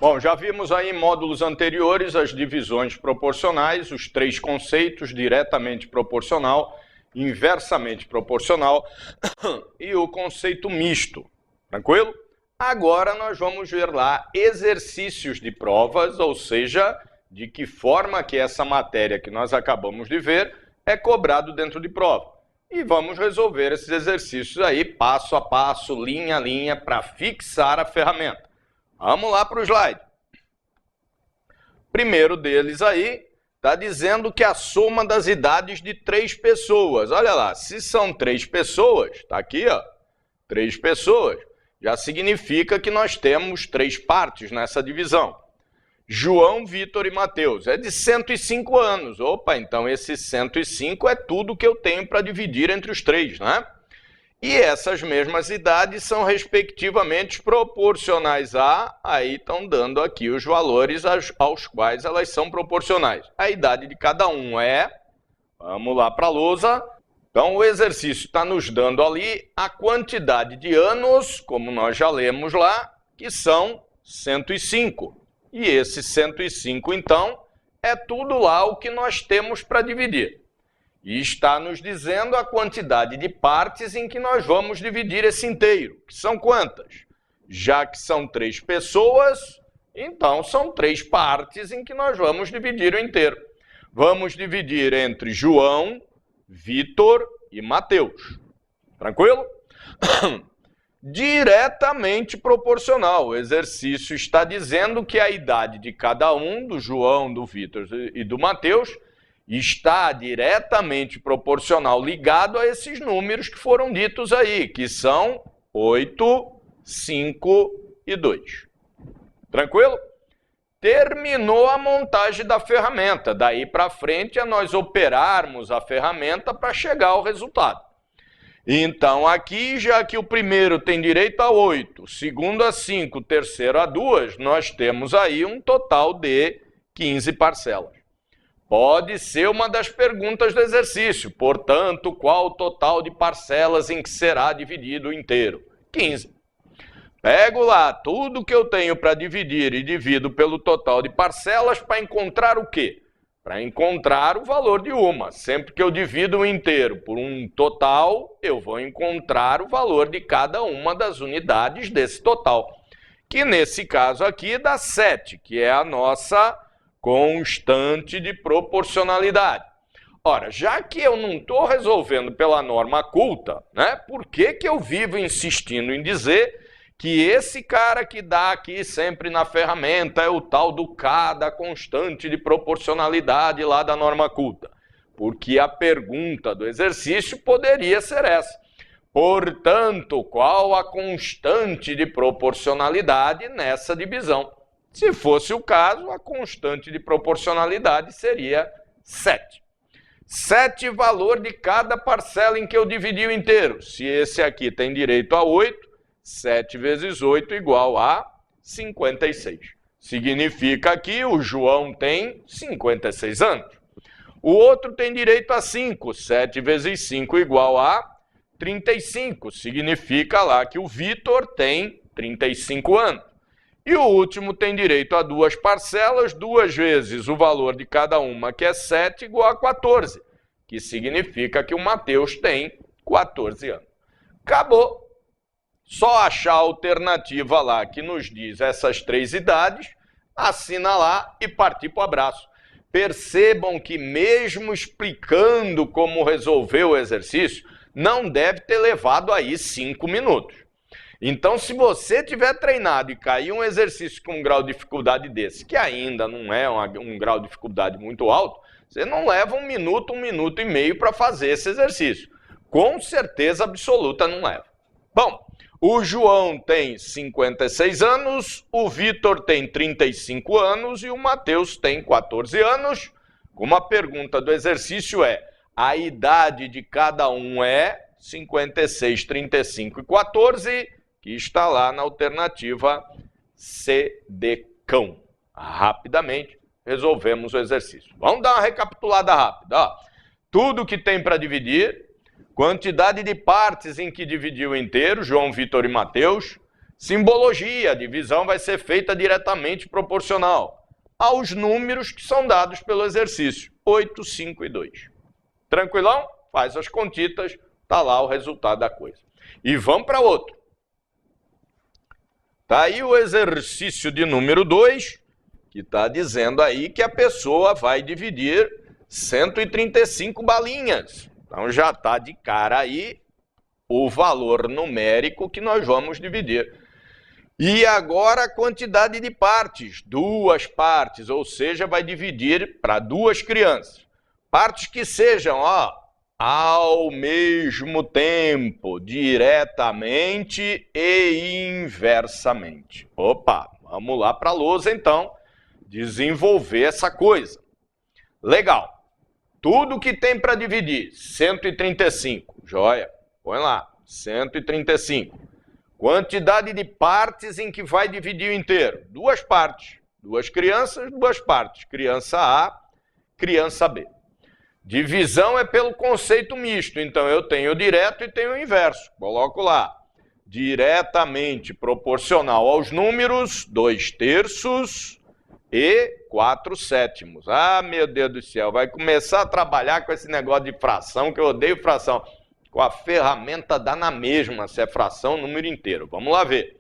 Bom, já vimos aí em módulos anteriores as divisões proporcionais, os três conceitos, diretamente proporcional, inversamente proporcional e o conceito misto, tranquilo? Agora nós vamos ver lá exercícios de provas, ou seja, de que forma que essa matéria que nós acabamos de ver é cobrado dentro de prova. E vamos resolver esses exercícios aí passo a passo, linha a linha, para fixar a ferramenta. Vamos lá para o slide. Primeiro deles aí, está dizendo que a soma das idades de 3 pessoas. Olha lá, se são 3 pessoas, está aqui, ó, 3 pessoas, já significa que nós temos 3 partes nessa divisão. João, Vitor e Mateus, é de 105 anos. Opa, então esse 105 é tudo que eu tenho para dividir entre os 3, né? E essas mesmas idades são respectivamente proporcionais a, aí estão dando aqui os valores aos quais elas são proporcionais. A idade de cada um é, vamos lá para a lousa, então o exercício está nos dando ali a quantidade de anos, como nós já lemos lá, que são 105. E esse 105, então, é tudo lá o que nós temos para dividir. E está nos dizendo a quantidade de partes em que nós vamos dividir esse inteiro. Que são quantas? Já que são 3 pessoas, então são 3 partes em que nós vamos dividir o inteiro. Vamos dividir entre João, Vitor e Mateus. Tranquilo? Diretamente proporcional. O exercício está dizendo que a idade de cada um, do João, do Vitor e do Mateus, está diretamente proporcional, ligado a esses números que foram ditos aí, que são 8, 5 e 2. Tranquilo? Terminou a montagem da ferramenta. Daí para frente é nós operarmos a ferramenta para chegar ao resultado. Então aqui, já que o primeiro tem direito a 8, o segundo a 5, o terceiro a 2, nós temos aí um total de 15 parcelas. Pode ser uma das perguntas do exercício. Portanto, qual o total de parcelas em que será dividido o inteiro? 15. Pego lá tudo que eu tenho para dividir e divido pelo total de parcelas para encontrar o quê? Para encontrar o valor de uma. Sempre que eu divido o inteiro por um total, eu vou encontrar o valor de cada uma das unidades desse total. Que nesse caso aqui dá 7, que é a nossa constante de proporcionalidade. Ora, já que eu não estou resolvendo pela norma culta, né, por que eu vivo insistindo em dizer que esse cara que dá aqui sempre na ferramenta é o tal do K da constante de proporcionalidade lá da norma culta? Porque a pergunta do exercício poderia ser essa. Portanto, qual a constante de proporcionalidade nessa divisão? Se fosse o caso, a constante de proporcionalidade seria 7. 7 valor de cada parcela em que eu dividi o inteiro. Se esse aqui tem direito a 8, 7 vezes 8 igual a 56. Significa que o João tem 56 anos. O outro tem direito a 5. 7 vezes 5 igual a 35. Significa lá que o Vitor tem 35 anos. E o último tem direito a 2 parcelas, 2 vezes o valor de cada uma, que é 7, igual a 14. Que significa que o Mateus tem 14 anos. Acabou. Só achar a alternativa lá que nos diz essas 3 idades, assina lá e partir para o abraço. Percebam que mesmo explicando como resolver o exercício, não deve ter levado aí 5 minutos. Então, se você tiver treinado e cair um exercício com um grau de dificuldade desse, que ainda não é um grau de dificuldade muito alto, você não leva 1 minuto, 1 minuto e meio para fazer esse exercício. Com certeza absoluta não leva. Bom, o João tem 56 anos, o Vitor tem 35 anos e o Mateus tem 14 anos. Como a pergunta do exercício é, a idade de cada um é 56, 35 e 14, que está lá na alternativa C de cão. Rapidamente resolvemos o exercício. Vamos dar uma recapitulada rápida. Ó, tudo que tem para dividir, quantidade de partes em que dividiu inteiro, João, Vitor e Mateus, Simbologia, a divisão vai ser feita diretamente proporcional aos números que são dados pelo exercício, 8, 5 e 2. Tranquilão? Faz as contitas, tá lá o resultado da coisa. E vamos para outro. Tá aí o exercício de número 2, que está dizendo aí que a pessoa vai dividir 135 balinhas. Então já está de cara aí o valor numérico que nós vamos dividir. E agora a quantidade de partes, 2 partes, ou seja, vai dividir para 2 crianças. Partes que sejam, ó, ao mesmo tempo, diretamente e inversamente. Opa, vamos lá para a lousa então, desenvolver essa coisa. Legal. Tudo que tem para dividir, 135, joia, põe lá, 135. Quantidade de partes em que vai dividir o inteiro, 2 partes, 2 crianças, 2 partes, criança A, criança B. Divisão é pelo conceito misto, então eu tenho o direto e tenho o inverso. Coloco lá, diretamente proporcional aos números, 2/3 e 4/7. Ah, meu Deus do céu, vai começar a trabalhar com esse negócio de fração, que eu odeio fração. Com a ferramenta dá na mesma, se é fração, número inteiro. Vamos lá ver.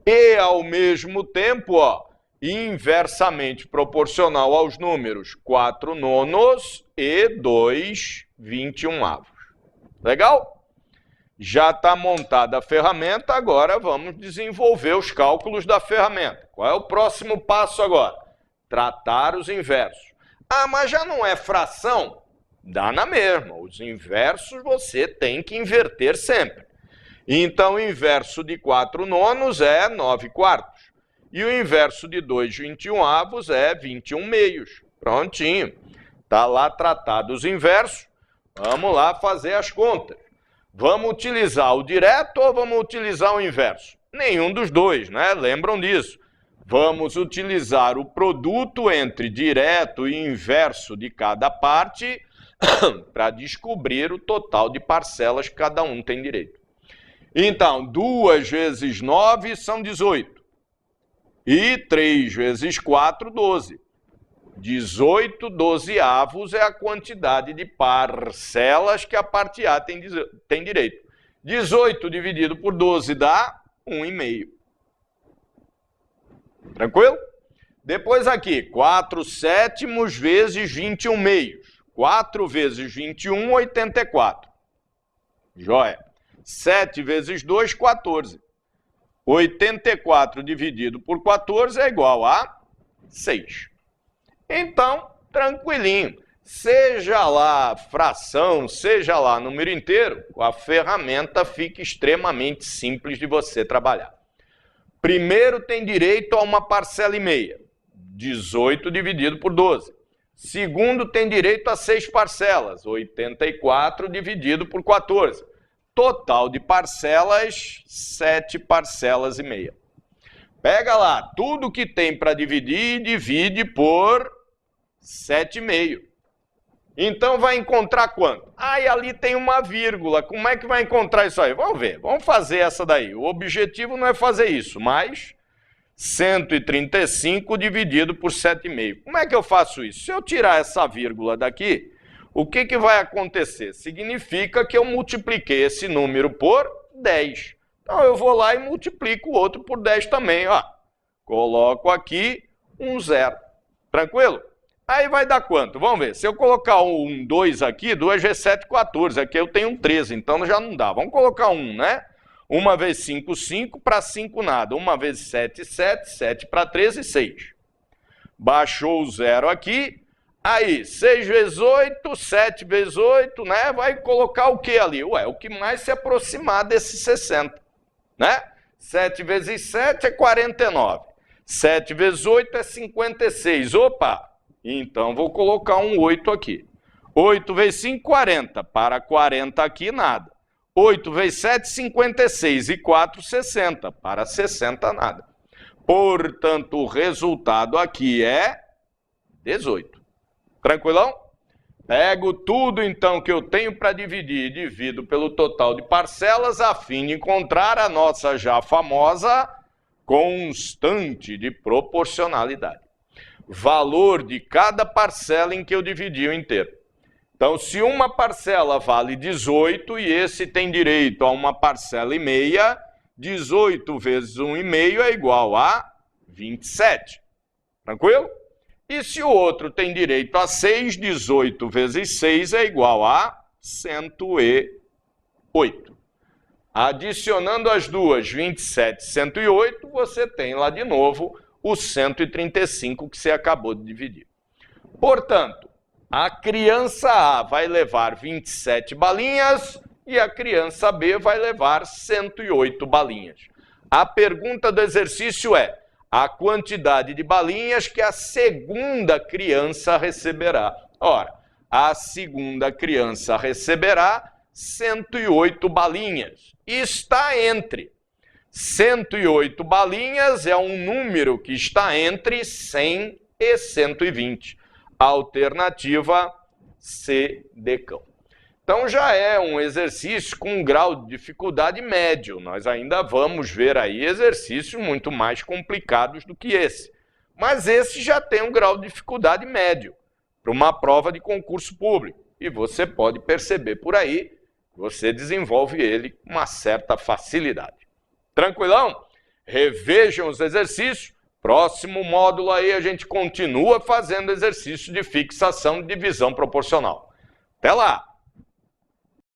E ao mesmo tempo, ó, inversamente proporcional aos números 4/9 e 2/21. Legal? Já está montada a ferramenta, agora vamos desenvolver os cálculos da ferramenta. Qual é o próximo passo agora? Tratar os inversos. Ah, mas já não é fração? Dá na mesma. Os inversos você tem que inverter sempre. Então, o inverso de 4/9 é 9/4. E o inverso de 2/21 é 21/2. Prontinho. Está lá tratado os inversos. Vamos lá fazer as contas. Vamos utilizar o direto ou vamos utilizar o inverso? Nenhum dos dois, né? Lembram disso. Vamos utilizar o produto entre direto e inverso de cada parte para descobrir o total de parcelas que cada um tem direito. Então, 2 vezes 9 são 18. E 3 vezes 4, 12. 18 dozeavos é a quantidade de parcelas que a parte A tem direito. 18 dividido por 12 dá 1,5. Tranquilo? Depois aqui, 4/7 vezes 21/2. 4 vezes 21, 84. Joia. 7 vezes 2, 14. 84 dividido por 14 é igual a 6. Então, tranquilinho. Seja lá fração, seja lá número inteiro, a ferramenta fica extremamente simples de você trabalhar. Primeiro tem direito a uma parcela e meia, 18 dividido por 12. Segundo tem direito a 6 parcelas, 84 dividido por 14. Total de parcelas, 7 parcelas e meia. Pega lá, tudo que tem para dividir, divide por 7,5. Então vai encontrar quanto? Ah, e ali tem uma vírgula. Como é que vai encontrar isso aí? Vamos ver, vamos fazer essa daí. O objetivo não é fazer isso, mas 135 dividido por 7,5. Como é que eu faço isso? Se eu tirar essa vírgula daqui, o que vai acontecer? Significa que eu multipliquei esse número por 10. Então eu vou lá e multiplico o outro por 10 também. Ó. Coloco aqui um 0. Tranquilo? Aí vai dar quanto? Vamos ver. Se eu colocar um 2 aqui, 2 vezes 7, 14. Aqui eu tenho um 13, então já não dá. Vamos colocar 1, né? 1 vezes 5, 5, para 5 nada. 1 vezes 7, 7, 7 para 13, 6. Baixou o 0 aqui. Aí, 6 vezes 8, 7 vezes 8, né? Vai colocar o que ali? Ué, o que mais se aproximar desse 60, né? 7 vezes 7 é 49. 7 vezes 8 é 56. Opa! Então, vou colocar um 8 aqui. 8 vezes 5, 40. Para 40 aqui, nada. 8 vezes 7, 56. E 4, 60. Para 60, nada. Portanto, o resultado aqui é 18. Tranquilão? Pego tudo, então, que eu tenho para dividir e divido pelo total de parcelas a fim de encontrar a nossa já famosa constante de proporcionalidade. Valor de cada parcela em que eu dividi o inteiro. Então, se uma parcela vale 18 e esse tem direito a uma parcela e meia, 18 vezes 1,5 é igual a 27. Tranquilo? E se o outro tem direito a 6, 18 vezes 6 é igual a 108. Adicionando as duas, 27 e 108, você tem lá de novo o 135 que você acabou de dividir. Portanto, a criança A vai levar 27 balinhas e a criança B vai levar 108 balinhas. A pergunta do exercício é a quantidade de balinhas que a segunda criança receberá. Ora, a segunda criança receberá 108 balinhas. E está entre 108 balinhas é um número que está entre 100 e 120. Alternativa C, decão. Então já é um exercício com um grau de dificuldade médio. Nós ainda vamos ver aí exercícios muito mais complicados do que esse. Mas esse já tem um grau de dificuldade médio para uma prova de concurso público. E você pode perceber por aí que você desenvolve ele com uma certa facilidade. Tranquilão? Revejam os exercícios. Próximo módulo aí a gente continua fazendo exercício de fixação de divisão proporcional. Até lá!